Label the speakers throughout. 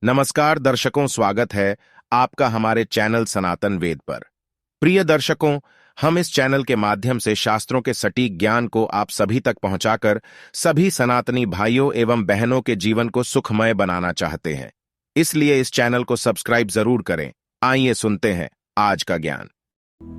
Speaker 1: नमस्कार दर्शकों, स्वागत है आपका हमारे चैनल सनातन वेद पर। प्रिय दर्शकों, हम इस चैनल के माध्यम से शास्त्रों के सटीक ज्ञान को आप सभी तक पहुंचाकर सभी सनातनी भाइयों एवं बहनों के जीवन को सुखमय बनाना चाहते हैं। इसलिए इस चैनल को सब्सक्राइब जरूर करें। आइए सुनते हैं आज का ज्ञान।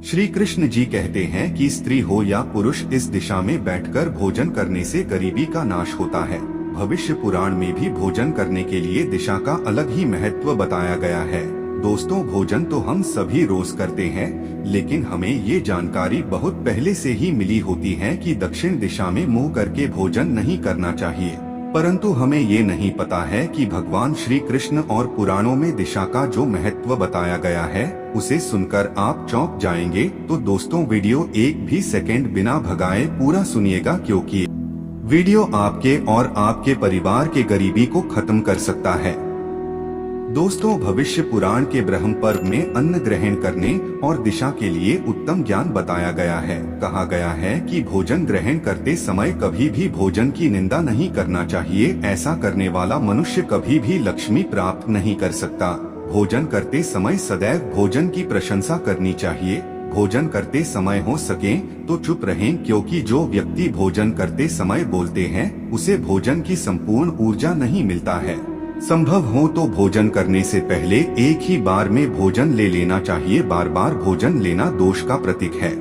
Speaker 2: श्री कृष्ण जी कहते हैं कि स्त्री हो या पुरुष, इस दिशा में बैठकर भोजन करने से गरीबी का नाश होता है। भविष्य पुराण में भी भोजन करने के लिए दिशा का अलग ही महत्व बताया गया है। दोस्तों, भोजन तो हम सभी रोज करते हैं, लेकिन हमें ये जानकारी बहुत पहले से ही मिली होती है कि दक्षिण दिशा में मुंह करके भोजन नहीं करना चाहिए। परंतु हमें ये नहीं पता है कि भगवान श्री कृष्ण और पुराणों में दिशा का जो महत्व बताया गया है, उसे सुनकर आप चौंक जाएंगे। तो दोस्तों, वीडियो एक भी सेकंड बिना भगाए पूरा सुनिएगा, क्योंकि वीडियो आपके और आपके परिवार के गरीबी को खत्म कर सकता है। दोस्तों, भविष्य पुराण के ब्रह्म पर्व में अन्न ग्रहण करने और दिशा के लिए उत्तम ज्ञान बताया गया है। कहा गया है कि भोजन ग्रहण करते समय कभी भी भोजन की निंदा नहीं करना चाहिए। ऐसा करने वाला मनुष्य कभी भी लक्ष्मी प्राप्त नहीं कर सकता। भोजन करते समय सदैव भोजन की प्रशंसा करनी चाहिए। भोजन करते समय हो सके तो चुप रहें, क्योंकि जो व्यक्ति भोजन करते समय बोलते हैं उसे भोजन की संपूर्ण ऊर्जा नहीं मिलता है। संभव हो तो भोजन करने से पहले एक ही बार में भोजन ले लेना चाहिए। बार बार भोजन लेना दोष का प्रतीक है।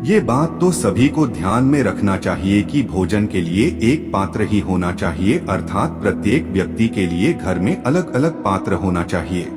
Speaker 2: ये बात तो सभी को ध्यान में रखना चाहिए कि भोजन के लिए एक पात्र ही होना चाहिए, अर्थात प्रत्येक व्यक्ति के लिए घर में अलग अलग पात्र होना चाहिए।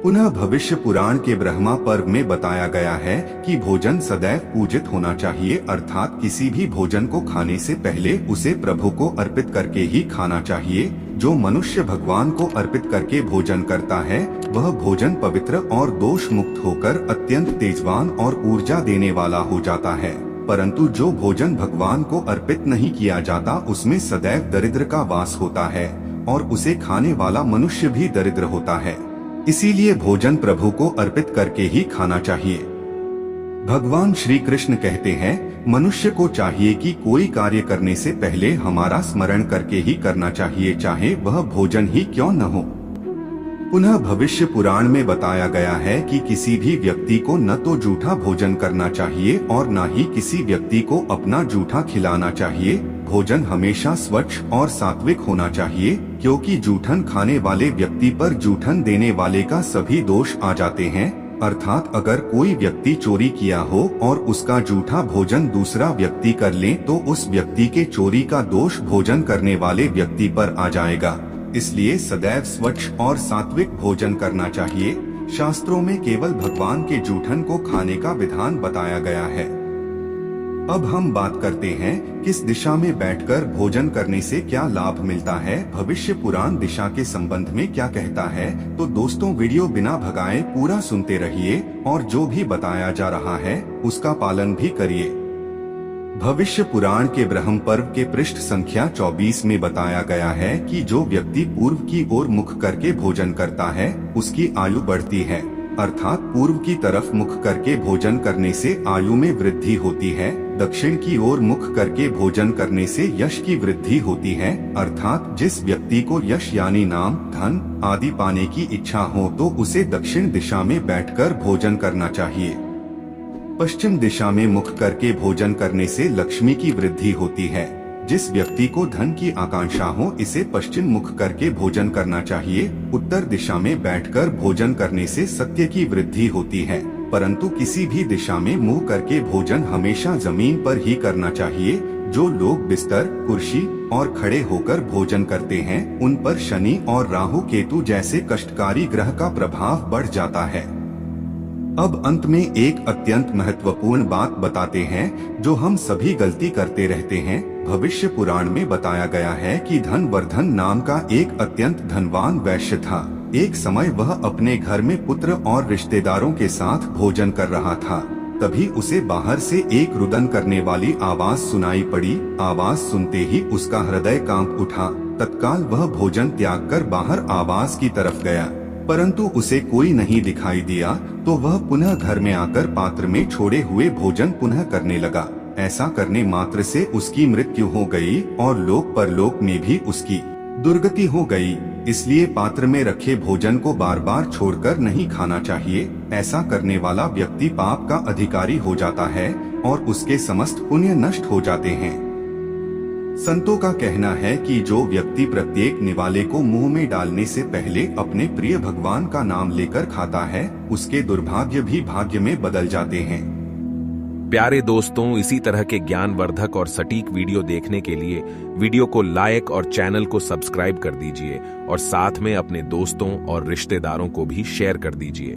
Speaker 2: पुनः भविष्य पुराण के ब्रह्मा पर्व में बताया गया है कि भोजन सदैव पूजित होना चाहिए, अर्थात किसी भी भोजन को खाने से पहले उसे प्रभु को अर्पित करके ही खाना चाहिए। जो मनुष्य भगवान को अर्पित करके भोजन करता है, वह भोजन पवित्र और दोष मुक्त होकर अत्यंत तेजवान और ऊर्जा देने वाला हो जाता है। परंतु जो भोजन भगवान को अर्पित नहीं किया जाता, उसमें सदैव दरिद्र का वास होता है और उसे खाने वाला मनुष्य भी दरिद्र होता है। इसीलिए भोजन प्रभु को अर्पित करके ही खाना चाहिए। भगवान श्री कृष्ण कहते हैं, मनुष्य को चाहिए कि कोई कार्य करने से पहले हमारा स्मरण करके ही करना चाहिए, चाहे वह भोजन ही क्यों न हो। पुनः भविष्य पुराण में बताया गया है कि किसी भी व्यक्ति को न तो जूठा भोजन करना चाहिए और न ही किसी व्यक्ति को अपना जूठा खिलाना चाहिए। भोजन हमेशा स्वच्छ और सात्विक होना चाहिए, क्योंकि जूठन खाने वाले व्यक्ति पर जूठन देने वाले का सभी दोष आ जाते हैं। अर्थात अगर कोई व्यक्ति चोरी किया हो और उसका जूठा भोजन दूसरा व्यक्ति कर ले, तो उस व्यक्ति के चोरी का दोष भोजन करने वाले व्यक्ति पर आ जाएगा। इसलिए सदैव स्वच्छ और सात्विक भोजन करना चाहिए। शास्त्रों में केवल भगवान के जूठन को खाने का विधान बताया गया है। अब हम बात करते हैं किस दिशा में बैठकर भोजन करने से क्या लाभ मिलता है, भविष्य पुराण दिशा के संबंध में क्या कहता है। तो दोस्तों, वीडियो बिना भगाए पूरा सुनते रहिए और जो भी बताया जा रहा है उसका पालन भी करिए। भविष्य पुराण के ब्रह्म पर्व के पृष्ठ संख्या 24 में बताया गया है कि जो व्यक्ति पूर्व की ओर मुख करके भोजन करता है, उसकी आयु बढ़ती है। अर्थात पूर्व की तरफ मुख करके भोजन करने से आयु में वृद्धि होती है। दक्षिण की ओर मुख करके भोजन करने से यश की वृद्धि होती है। अर्थात जिस व्यक्ति को यश यानी नाम, धन आदि पाने की इच्छा हो तो उसे दक्षिण दिशा में बैठकर भोजन करना चाहिए। पश्चिम दिशा में मुख करके भोजन करने से लक्ष्मी की वृद्धि होती है। जिस व्यक्ति को धन की आकांक्षा हो, इसे पश्चिम मुख करके भोजन करना चाहिए। उत्तर दिशा में बैठकर भोजन करने से सत्य की वृद्धि होती है। परंतु किसी भी दिशा में मुंह करके भोजन हमेशा जमीन पर ही करना चाहिए। जो लोग बिस्तर, कुर्सी और खड़े होकर भोजन करते हैं, उन पर शनि और राहु केतु जैसे कष्टकारी ग्रह का प्रभाव बढ़ जाता है। अब अंत में एक अत्यंत महत्वपूर्ण बात बताते हैं जो हम सभी गलती करते रहते हैं। भविष्य पुराण में बताया गया है कि धनवर्धन नाम का एक अत्यंत धनवान वैश्य था। एक समय वह अपने घर में पुत्र और रिश्तेदारों के साथ भोजन कर रहा था। तभी उसे बाहर से एक रुदन करने वाली आवाज सुनाई पड़ी। आवाज सुनते ही उसका हृदय कांप उठा। तत्काल वह भोजन त्याग कर बाहर आवाज की तरफ गया, परंतु उसे कोई नहीं दिखाई दिया। तो वह पुनः घर में आकर पात्र में छोड़े हुए भोजन पुनः करने लगा। ऐसा करने मात्र से उसकी मृत्यु हो गई और लोक परलोक में भी उसकी दुर्गति हो गई, इसलिए पात्र में रखे भोजन को बार बार छोड़कर नहीं खाना चाहिए। ऐसा करने वाला व्यक्ति पाप का अधिकारी हो जाता है और उसके समस्त पुण्य नष्ट हो जाते हैं। संतों का कहना है कि जो व्यक्ति प्रत्येक निवाले को मुंह में डालने से पहले अपने प्रिय भगवान का नाम लेकर खाता है, उसके दुर्भाग्य भी भाग्य में बदल जाते हैं।
Speaker 1: प्यारे दोस्तों, इसी तरह के ज्ञानवर्धक और सटीक वीडियो देखने के लिए वीडियो को लाइक और चैनल को सब्सक्राइब कर दीजिए और साथ में अपने दोस्तों और रिश्तेदारों को भी शेयर कर दीजिए।